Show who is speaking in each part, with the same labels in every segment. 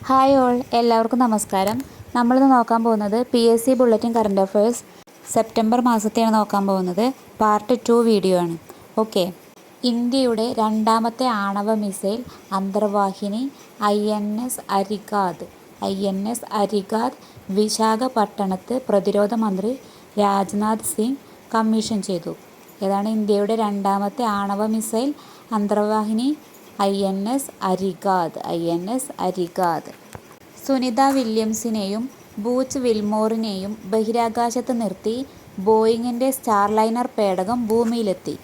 Speaker 1: Hi all, എല്ലാവർക്കും നമസ്കാരം. നമ്മളിന്ന് നോക്കാൻ പോകുന്നത് PSC bulletin current affairs September മാസത്തെയാണ് നോക്കാൻ പോകുന്നത്. പാർട്ട് 2 വീഡിയോ ആണ്. ഓക്കെ. ഇന്ത്യയുടെ രണ്ടാമത്തെ ആണവ മിസൈൽ അന്തർവാഹിനി INS അരിഗാദ് വിശാഖപട്ടണത്ത് പ്രതിരോധ മന്ത്രി രാജ്നാഥ് സിംഗ് കമ്മീഷൻ ചെയ്തു. ഏതാണ് ഇന്ത്യയുടെ രണ്ടാമത്തെ ആണവ മിസൈൽ അന്തർവാഹിനി INS അരിഗാദ്. സുനിത വില്യംസിനെയും ബൂച്ച് വിൽമോറിനെയും ബഹിരാകാശത്ത് നിർത്തി ബോയിങ്ങിൻ്റെ സ്റ്റാർലൈനർ പേടകം ഭൂമിയിലെത്തി.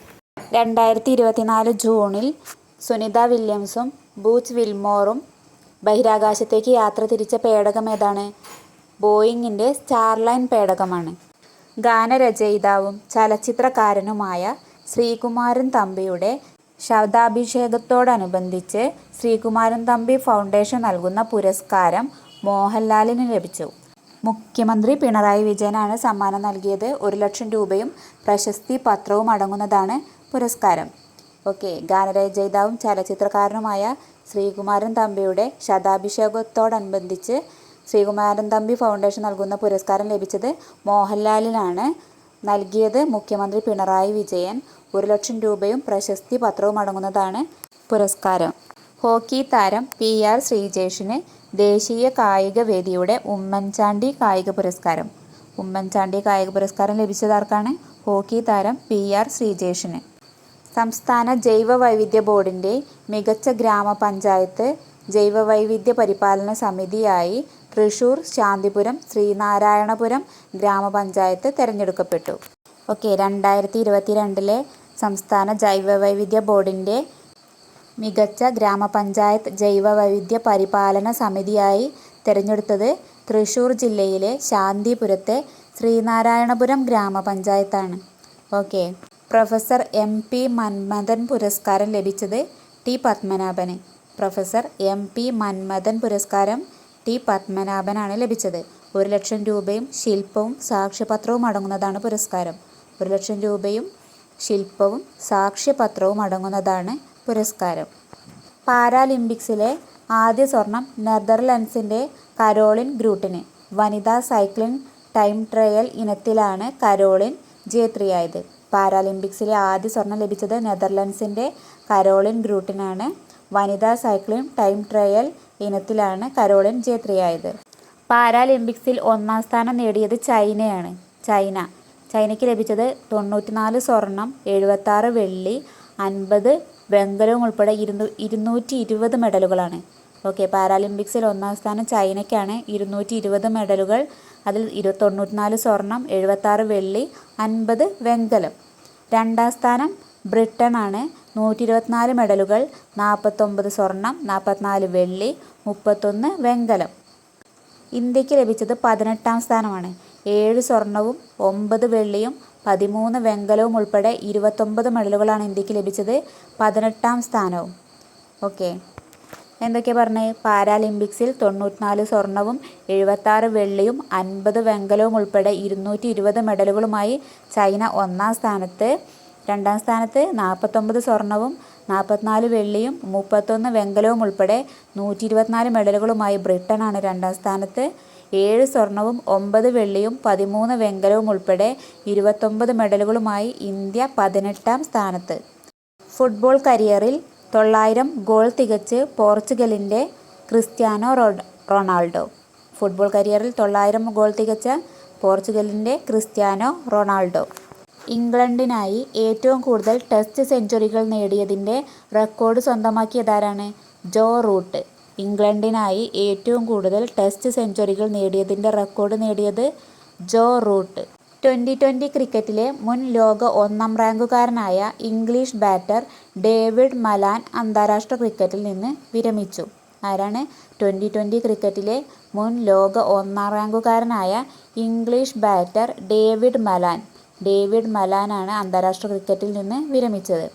Speaker 1: 2024 ജൂണിൽ സുനിത വില്യംസും ബൂച്ച് വിൽമോറും ബഹിരാകാശത്തേക്ക് യാത്ര തിരിച്ച പേടകം ഏതാണ്? ബോയിങ്ങിൻ്റെ സ്റ്റാർലൈൻ പേടകമാണ്. ഗാനരചയിതാവും ചലച്ചിത്രകാരനുമായ ശ്രീകുമാരൻ തമ്പിയുടെ ശതാഭിഷേകത്തോടനുബന്ധിച്ച് ശ്രീകുമാരൻ തമ്പി ഫൗണ്ടേഷൻ നൽകുന്ന പുരസ്കാരം മോഹൻലാലിന് ലഭിച്ചു. മുഖ്യമന്ത്രി പിണറായി വിജയനാണ് സമ്മാനം നൽകിയത്. 1 ലക്ഷം രൂപയും പ്രശസ്തി പത്രവും അടങ്ങുന്നതാണ് പുരസ്കാരം. ഓക്കെ. ഗാനരചയിതാവും ചലച്ചിത്രകാരനുമായ ശ്രീകുമാരൻ തമ്പിയുടെ ശതാഭിഷേകത്തോടനുബന്ധിച്ച് ശ്രീകുമാരൻ തമ്പി ഫൗണ്ടേഷൻ നൽകുന്ന പുരസ്കാരം ലഭിച്ചത് മോഹൻലാലിനാണ്. നൽകിയത് മുഖ്യമന്ത്രി പിണറായി വിജയൻ. 1 ലക്ഷം രൂപയും പ്രശസ്തി പത്രവും അടങ്ങുന്നതാണ് പുരസ്കാരം. ഹോക്കി താരം PR ശ്രീജേഷിന് ദേശീയ കായിക വേദിയുടെ ഉമ്മൻചാണ്ടി കായിക പുരസ്കാരം ലഭിച്ചതാർക്കാണ്? ഹോക്കി താരം PR ശ്രീജേഷിന്. സംസ്ഥാന ജൈവ വൈവിധ്യ ബോർഡിൻ്റെ മികച്ച ഗ്രാമപഞ്ചായത്ത് ജൈവവൈവിധ്യ പരിപാലന സമിതിയായി തൃശൂർ ശാന്തിപുരം ശ്രീനാരായണപുരം ഗ്രാമപഞ്ചായത്ത് തിരഞ്ഞെടുക്കപ്പെട്ടു. ഓക്കെ. 2022 സംസ്ഥാന ജൈവവൈവിധ്യ ബോർഡിൻ്റെ മികച്ച ഗ്രാമപഞ്ചായത്ത് ജൈവവൈവിധ്യ പരിപാലന സമിതിയായി തിരഞ്ഞെടുത്തത് തൃശൂർ ജില്ലയിലെ ശാന്തിപുരത്തെ ശ്രീനാരായണപുരം ഗ്രാമപഞ്ചായത്താണ്. ഓക്കെ. പ്രൊഫസർ MP മന്മഥൻ പുരസ്കാരം ലഭിച്ചത് T പത്മനാഭന്. പ്രൊഫസർ MP മന്മഥൻ പുരസ്കാരം T പത്മനാഭനാണ് ലഭിച്ചത്. 1 ലക്ഷം രൂപയും ശില്പവും സാക്ഷ്യപത്രവും അടങ്ങുന്നതാണ് പുരസ്കാരം. 1 ലക്ഷം രൂപയും ശില്പവും സാക്ഷ്യപത്രവും അടങ്ങുന്നതാണ് പുരസ്കാരം. പാരാലിമ്പിക്സിലെ ആദ്യ സ്വർണം നെതർലൻഡ്സിൻ്റെ കരോളിൻ ഗ്രൂട്ടിന്. വനിതാ സൈക്ലിംഗ് ടൈം ട്രയൽ ഇനത്തിലാണ് കരോളിൻ ജേത്രിയായത്. പാരാലിമ്പിക്സിലെ ആദ്യ സ്വർണം ലഭിച്ചത് നെതർലൻഡ്സിൻ്റെ കരോളിൻ ഗ്രൂട്ടിനാണ്. വനിതാ സൈക്ലിംഗ് ടൈം ട്രയൽ ഇനത്തിലാണ് കരോളിൻ ജേത്രിയായത്. പാരാലിമ്പിക്സിൽ 1-ാം സ്ഥാനം നേടിയത് ചൈനയ്ക്ക് ലഭിച്ചത് 94 സ്വർണം, 76 വെള്ളി, 50 വെങ്കലവും ഉൾപ്പെടെ 220 മെഡലുകളാണ്. ഓക്കെ. പാരാലിമ്പിക്സിൽ 1-ാം സ്ഥാനം ചൈനയ്ക്കാണ്. 220 മെഡലുകൾ. അതിൽ 94 സ്വർണം, 76 വെള്ളി, 50 വെങ്കലം. 2-ാം സ്ഥാനം ബ്രിട്ടനാണ്. 124 മെഡലുകൾ, 49 സ്വർണം, 44 വെള്ളി, 31 വെങ്കലം. ഇന്ത്യക്ക് ലഭിച്ചത് 18-ാം സ്ഥാനമാണ്. 7 സ്വർണവും 9 വെള്ളിയും 13 വെങ്കലവും ഉൾപ്പെടെ 29 മെഡലുകളാണ് ഇന്ത്യക്ക് ലഭിച്ചത്. 18-ാം സ്ഥാനവും. ഓക്കെ. എന്തൊക്കെയാണ് പറഞ്ഞത്? പാരാലിമ്പിക്സിൽ 94 സ്വർണവും 76 വെള്ളിയും 50 വെങ്കലവും ഉൾപ്പെടെ 220 മെഡലുകളുമായി ചൈന 1-ാം സ്ഥാനത്ത്. 2-ാം സ്ഥാനത്ത് 49 സ്വർണവും 44 വെള്ളിയും 31 വെങ്കലവും ഉൾപ്പെടെ 124 മെഡലുകളുമായി ബ്രിട്ടനാണ് 2-ാം സ്ഥാനത്ത്. 7 സ്വർണവും 9 വെള്ളിയും 13 വെങ്കലവും ഉൾപ്പെടെ 29 മെഡലുകളുമായി ഇന്ത്യ 18-ാം സ്ഥാനത്ത്. ഫുട്ബോൾ കരിയറിൽ 900 ഗോൾ തികച്ച് പോർച്ചുഗലിൻ്റെ ക്രിസ്ത്യാനോ റൊണാൾഡോ. ഫുട്ബോൾ കരിയറിൽ 900 ഗോൾ തികച്ച പോർച്ചുഗലിൻ്റെ ക്രിസ്ത്യാനോ റൊണാൾഡോ. ഇംഗ്ലണ്ടിനായി ഏറ്റവും കൂടുതൽ ടെസ്റ്റ് സെഞ്ചുറികൾ നേടിയതിൻ്റെ റെക്കോർഡ് സ്വന്തമാക്കിയതാരാണ്? Joe Root. ഇംഗ്ലണ്ടിനായി ഏറ്റവും കൂടുതൽ ടെസ്റ്റ് സെഞ്ചുറികൾ നേടിയതിൻ്റെ റെക്കോർഡ് നേടിയത് ജോ റൂട്ട്. 2020 ക്രിക്കറ്റിലെ മുൻ ലോക 1-ാം റാങ്കുകാരനായ ഇംഗ്ലീഷ് ബാറ്റർ ഡേവിഡ് മലാൻ അന്താരാഷ്ട്ര ക്രിക്കറ്റിൽ നിന്ന് വിരമിച്ചു. ആരാണ്? 2020 ക്രിക്കറ്റിലെ മുൻ ലോക 1-ാം റാങ്കുകാരനായ ഇംഗ്ലീഷ് ബാറ്റർ ഡേവിഡ് മലാനാണ് അന്താരാഷ്ട്ര ക്രിക്കറ്റിൽ നിന്ന് വിരമിച്ചത്.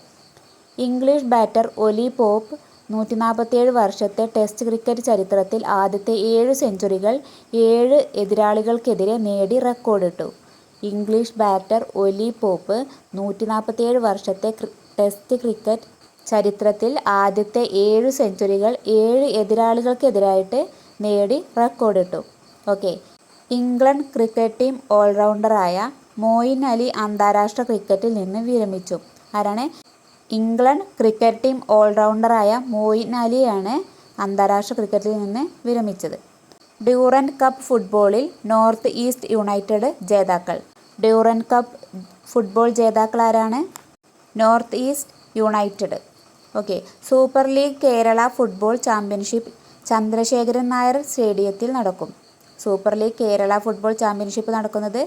Speaker 1: ഇംഗ്ലീഷ് ബാറ്റർ ഒലി പോപ്പ് 147 വർഷത്തെ ടെസ്റ്റ് ക്രിക്കറ്റ് ചരിത്രത്തിൽ ആദ്യത്തെ 7 സെഞ്ചുറികൾ 7 എതിരാളികൾക്കെതിരെ നേടി റെക്കോർഡിട്ടു. ഇംഗ്ലീഷ് ബാറ്റർ ഒലി പോപ്പ് 147 വർഷത്തെ ടെസ്റ്റ് ക്രിക്കറ്റ് ചരിത്രത്തിൽ ആദ്യത്തെ 7 സെഞ്ചുറികൾ 7 എതിരാളികൾക്കെതിരായിട്ട് നേടി റെക്കോർഡിട്ടു. ഓക്കെ. ഇംഗ്ലണ്ട് ക്രിക്കറ്റ് ടീം ഓൾറൗണ്ടറായ മോയിൻ അലി അന്താരാഷ്ട്ര ക്രിക്കറ്റിൽ നിന്ന് വിരമിച്ചു. ആരാണ്? ഇംഗ്ലണ്ട് ക്രിക്കറ്റ് ടീം ഓൾറൗണ്ടറായ മോയിൻ അലിയാണ് അന്താരാഷ്ട്ര ക്രിക്കറ്റിൽ നിന്ന് വിരമിച്ചത്. ഡ്യൂറൻഡ് കപ്പ് ഫുട്ബോളിൽ നോർത്ത് ഈസ്റ്റ് യുണൈറ്റഡ് ജേതാക്കൾ. ഡ്യൂറൻഡ് കപ്പ് ഫുട്ബോൾ ജേതാക്കൾ ആരാണ്? North East United. Okay. Super League Kerala football championship Chandrasekharan Nair സ്റ്റേഡിയത്തിൽ നടക്കും. Super League Kerala football championship നടക്കുന്നത്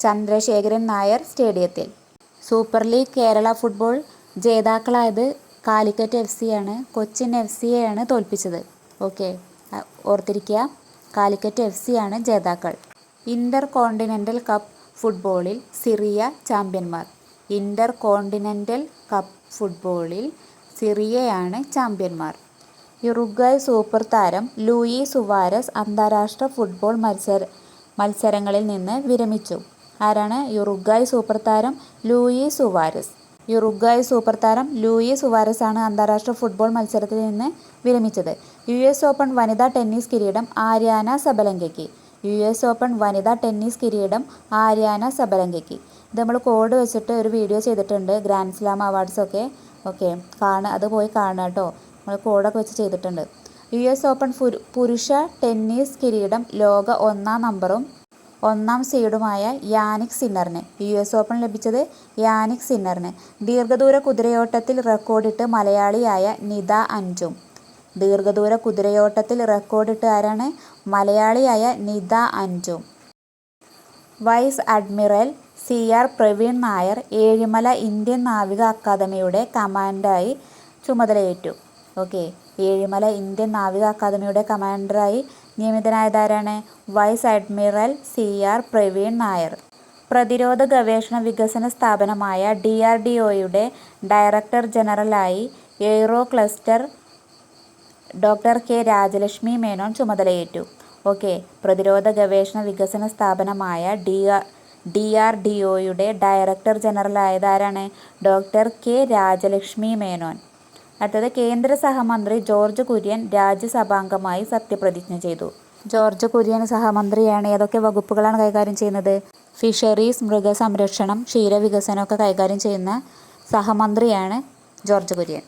Speaker 1: ചന്ദ്രശേഖരൻ നായർ സ്റ്റേഡിയത്തിൽ. സൂപ്പർ ലീഗ് കേരള ഫുട്ബോൾ ജേതാക്കളായത് കാലിക്കറ്റ് FC ആണ്. കൊച്ചിൻ FCയെയാണ് തോൽപ്പിച്ചത്. ഓക്കെ, ഓർത്തിരിക്കുക. കാലിക്കറ്റ് FC ആണ് ജേതാക്കൾ. ഇന്റർ കോണ്ടിനെൻ്റൽ കപ്പ് ഫുട്ബോളിൽ സിറിയ ചാമ്പ്യന്മാർ. ഇന്റർ കോണ്ടിനെൻ്റൽ കപ്പ് ഫുട്ബോളിൽ സിറിയയാണ് ചാമ്പ്യന്മാർ. യുറുഗ്വായ് സൂപ്പർ താരം ലൂയി സുവാരസ് അന്താരാഷ്ട്ര ഫുട്ബോൾ മത്സരങ്ങളിൽ നിന്ന് വിരമിച്ചു. ആരാണ്? യുറുഗ്വായ് സൂപ്പർ താരം ലൂയി സുവാരസ്. യുറുഗ്വായ് സൂപ്പർ താരം ലൂയി സുവാരസ് ആണ് അന്താരാഷ്ട്ര ഫുട്ബോൾ മത്സരത്തിൽ നിന്ന് വിരമിച്ചത്. US ഓപ്പൺ വനിതാ ടെന്നീസ് കിരീടം ആര്യാന സബലങ്കയ്ക്ക്. US ഓപ്പൺ വനിതാ ടെന്നീസ് കിരീടം ആര്യാന സബലങ്കയ്ക്ക്. ഇത് നമ്മൾ കോഡ് വെച്ചിട്ട് ഒരു വീഡിയോ ചെയ്തിട്ടുണ്ട്, ഗ്രാൻഡ് സ്ലാം അവാർഡ്സൊക്കെ. ഓക്കെ, അത് പോയി കാണുക കേട്ടോ. നമ്മൾ കോഡൊക്കെ വെച്ച് ചെയ്തിട്ടുണ്ട്. US ഓപ്പൺ പുരുഷ ടെന്നീസ് കിരീടം ലോക 1-ാം നമ്പറും 1-ാം സീഡുമായ യാനിക് സിന്നറിന്. US ഓപ്പൺ ലഭിച്ചത് യാനിക് സിന്നറിന്. ദീർഘദൂര കുതിരയോട്ടത്തിൽ റെക്കോർഡിട്ട് മലയാളിയായ നിത അഞ്ചും. ദീർഘദൂര കുതിരയോട്ടത്തിൽ റെക്കോർഡിട്ട് ആരാണ്? മലയാളിയായ Nitha Anjum. Vice admiral CR Praveen Nair Ezhimala Indian നാവിക അക്കാദമിയുടെ കമാൻഡറായി ചുമതലയേറ്റു. ഓക്കെ, ഏഴിമല ഇന്ത്യൻ നാവിക അക്കാദമിയുടെ കമാൻഡറായി നിയമിതനായതാരാണ്? Vice admiral CR Praveen Nair. പ്രതിരോധ ഗവേഷണ വികസന സ്ഥാപനമായ DRDOയുടെ ഡയറക്ടർ ജനറലായി aero cluster doctor K Rajalakshmi Menon ചുമതലയേറ്റു. ഓക്കെ, പ്രതിരോധ ഗവേഷണ വികസന സ്ഥാപനമായ DRDOയുടെ ഡയറക്ടർ ജനറലായതാരാണ്? Doctor K Rajalakshmi Menon. അടുത്തത് കേന്ദ്ര സഹമന്ത്രി ജോർജ് കുര്യൻ രാജ്യസഭാംഗമായി സത്യപ്രതിജ്ഞ ചെയ്തു. ജോർജ് കുര്യൻ സഹമന്ത്രിയാണ്. ഏതൊക്കെ വകുപ്പുകളാണ് കൈകാര്യം ചെയ്യുന്നത്? ഫിഷറീസ്, മൃഗസംരക്ഷണം, ക്ഷീരവികസനമൊക്കെ കൈകാര്യം ചെയ്യുന്ന സഹമന്ത്രിയാണ് ജോർജ് കുര്യൻ.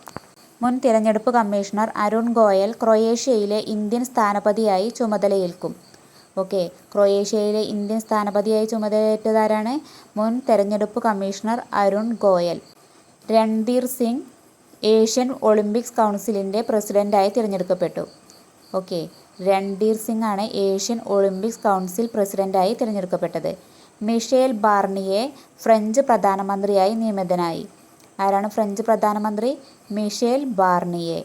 Speaker 1: മുൻ തിരഞ്ഞെടുപ്പ് കമ്മീഷണർ അരുൺ ഗോയൽ ക്രൊയേഷ്യയിലെ ഇന്ത്യൻ സ്ഥാനപതിയായി ചുമതലയേൽക്കും. ഓക്കെ, ക്രൊയേഷ്യയിലെ ഇന്ത്യൻ സ്ഥാനപതിയായി ചുമതലയേറ്റതാരാണ്? മുൻ തെരഞ്ഞെടുപ്പ് commissioner Arun Goyal. Randhir Singh Asian Olympics കൗൺസിലിൻ്റെ പ്രസിഡന്റായി തിരഞ്ഞെടുക്കപ്പെട്ടു. ഓക്കെ, രൺധീർ സിംഗ് ആണ് ഏഷ്യൻ ഒളിമ്പിക്സ് കൗൺസിൽ പ്രസിഡന്റായി തിരഞ്ഞെടുക്കപ്പെട്ടത്. മിഷേൽ ബാർണിയെ ഫ്രഞ്ച് പ്രധാനമന്ത്രിയായി നിയമിതനായി. ആരാണ് ഫ്രഞ്ച് പ്രധാനമന്ത്രി? മിഷേൽ ബാർണിയെ.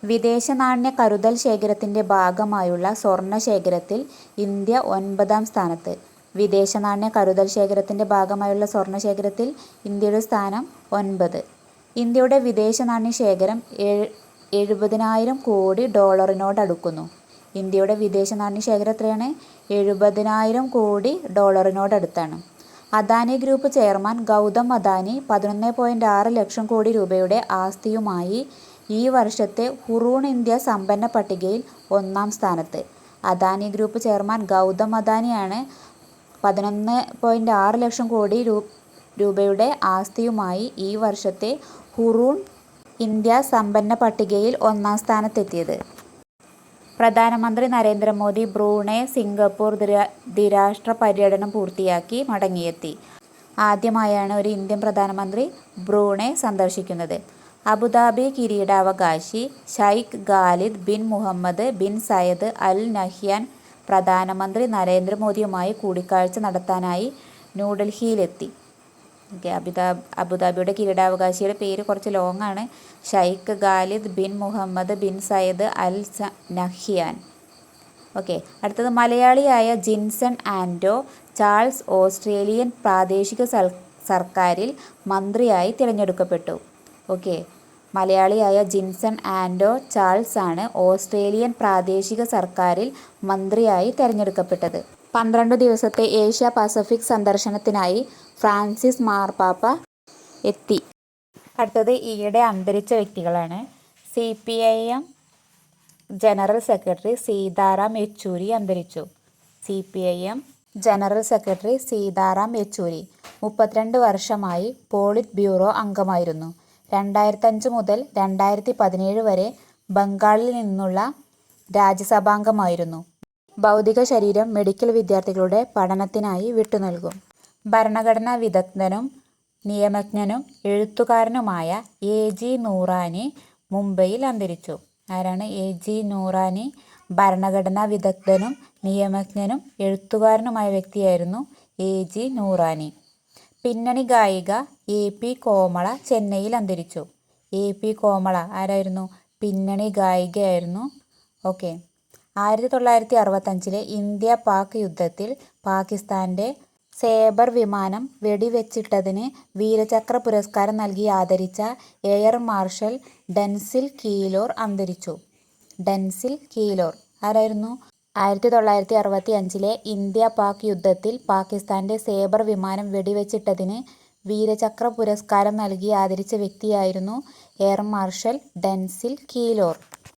Speaker 1: വിദേശ നാണ്യ കരുതൽ ശേഖരത്തിൻ്റെ ഭാഗമായുള്ള സ്വർണ്ണ ശേഖരത്തിൽ ഇന്ത്യ 9-ാം സ്ഥാനത്ത്. വിദേശ നാണ്യ കരുതൽ ശേഖരത്തിൻ്റെ ഭാഗമായുള്ള സ്വർണ്ണ ശേഖരത്തിൽ ഇന്ത്യയുടെ സ്ഥാനം 9. ഇന്ത്യയുടെ വിദേശ നാണ്യ ശേഖരം 70,000 കോടി ഡോളറിനോടടുക്കുന്നു. ഇന്ത്യയുടെ വിദേശ നാണ്യ ശേഖരം എത്രയാണ്? 70,000 കോടി ഡോളറിനോടടുത്താണ്. അദാനി ഗ്രൂപ്പ് ചെയർമാൻ ഗൗതം അദാനി 11.6 ലക്ഷം കോടി രൂപയുടെ ആസ്തിയുമായി ഈ വർഷത്തെ ഹുറൂൺ ഇന്ത്യ സമ്പന്ന പട്ടികയിൽ 1-ാം സ്ഥാനത്ത്. അദാനി ഗ്രൂപ്പ് ചെയർമാൻ ഗൗതം അദാനിയാണ് 11.6 ലക്ഷം കോടി രൂപയുടെ ആസ്തിയുമായി ഈ വർഷത്തെ ഹുറൂൺ ഇന്ത്യ സമ്പന്ന പട്ടികയിൽ 1-ാം സ്ഥാനത്തെത്തിയത്. പ്രധാനമന്ത്രി നരേന്ദ്രമോദി ബ്രൂണൈ, സിംഗപ്പൂർ ദ്വിരാഷ്ട്ര പര്യടനം പൂർത്തിയാക്കി മടങ്ങിയെത്തി. ആദ്യമായാണ് ഒരു ഇന്ത്യൻ പ്രധാനമന്ത്രി ബ്രൂണൈ സന്ദർശിക്കുന്നത്. അബുദാബി കിരീടാവകാശി Sheikh Khalid bin Mohammed bin Zayed Al Nahyan പ്രധാനമന്ത്രി നരേന്ദ്രമോദിയുമായി കൂടിക്കാഴ്ച നടത്താനായി ന്യൂഡൽഹിയിലെത്തി. അബുദാബിയുടെ കിരീടാവകാശിയുടെ പേര് കുറച്ച് ലോങ് ആണ്. Sheikh Khalid bin Mohammed bin Zayed Al Nahyan. Okay, അടുത്തത് മലയാളിയായ ജിൻസൺ ആൻഡോ ചാൾസ് ഓസ്ട്രേലിയൻ പ്രാദേശിക സർക്കാരിൽ മന്ത്രിയായി തിരഞ്ഞെടുക്കപ്പെട്ടു. ഓക്കെ, മലയാളിയായ ജിൻസൺ ആൻഡോ ചാൾസ് ആണ് ഓസ്ട്രേലിയൻ പ്രാദേശിക സർക്കാരിൽ മന്ത്രിയായി തിരഞ്ഞെടുക്കപ്പെട്ടത്. 12 ദിവസത്തെ ഏഷ്യ പസഫിക് സന്ദർശനത്തിനായി ഫ്രാൻസിസ് മാർപ്പാപ്പ എത്തി. അടുത്തത് ഈയിടെ അന്തരിച്ച വ്യക്തികളാണ്. CPIM general secretary Sitaram Yechury അന്തരിച്ചു. CPIM general secretary Sitaram Yechury 32 വർഷമായി പോളിറ്റ് ബ്യൂറോ അംഗമായിരുന്നു. 2005 മുതൽ 2017 വരെ ബംഗാളിൽ നിന്നുള്ള രാജ്യസഭാംഗമായിരുന്നു. ഭൗതിക ശരീരം മെഡിക്കൽ വിദ്യാർത്ഥികളുടെ പഠനത്തിനായി വിട്ടുനൽകും. ഭരണഘടനാ വിദഗ്ധനും നിയമജ്ഞനും എഴുത്തുകാരനുമായ A.G. നൂറാനി മുംബൈയിൽ അന്തരിച്ചു. ആരാണ് A.G. നൂറാനി? ഭരണഘടനാ വിദഗ്ധനും നിയമജ്ഞനും എഴുത്തുകാരനുമായ വ്യക്തിയായിരുന്നു A.G. നൂറാനി. പിന്നണി ഗായിക A.P. കോമള ചെന്നൈയിൽ അന്തരിച്ചു. A.P. കോമള ആരായിരുന്നു? പിന്നണി ഗായികയായിരുന്നു. ഓക്കെ. 1965 ഇന്ത്യ പാക് യുദ്ധത്തിൽ പാകിസ്ഥാൻ്റെ സേബർ വിമാനം വെടിവെച്ചിട്ടതിന് വീരചക്ര പുരസ്കാരം നൽകി ആദരിച്ച എയർ മാർഷൽ ഡെൻസിൽ കീലോർ അന്തരിച്ചു. ഡെൻസിൽ കീലോർ ആരായിരുന്നു? 1965 ഇന്ത്യ പാക് യുദ്ധത്തിൽ പാകിസ്ഥാൻ്റെ സേബർ വിമാനം വെടിവെച്ചിട്ടതിന് വീരചക്ര പുരസ്കാരം നൽകി ആദരിച്ച വ്യക്തിയായിരുന്നു എയർ മാർഷൽ ഡെൻസിൽ കീലോർ.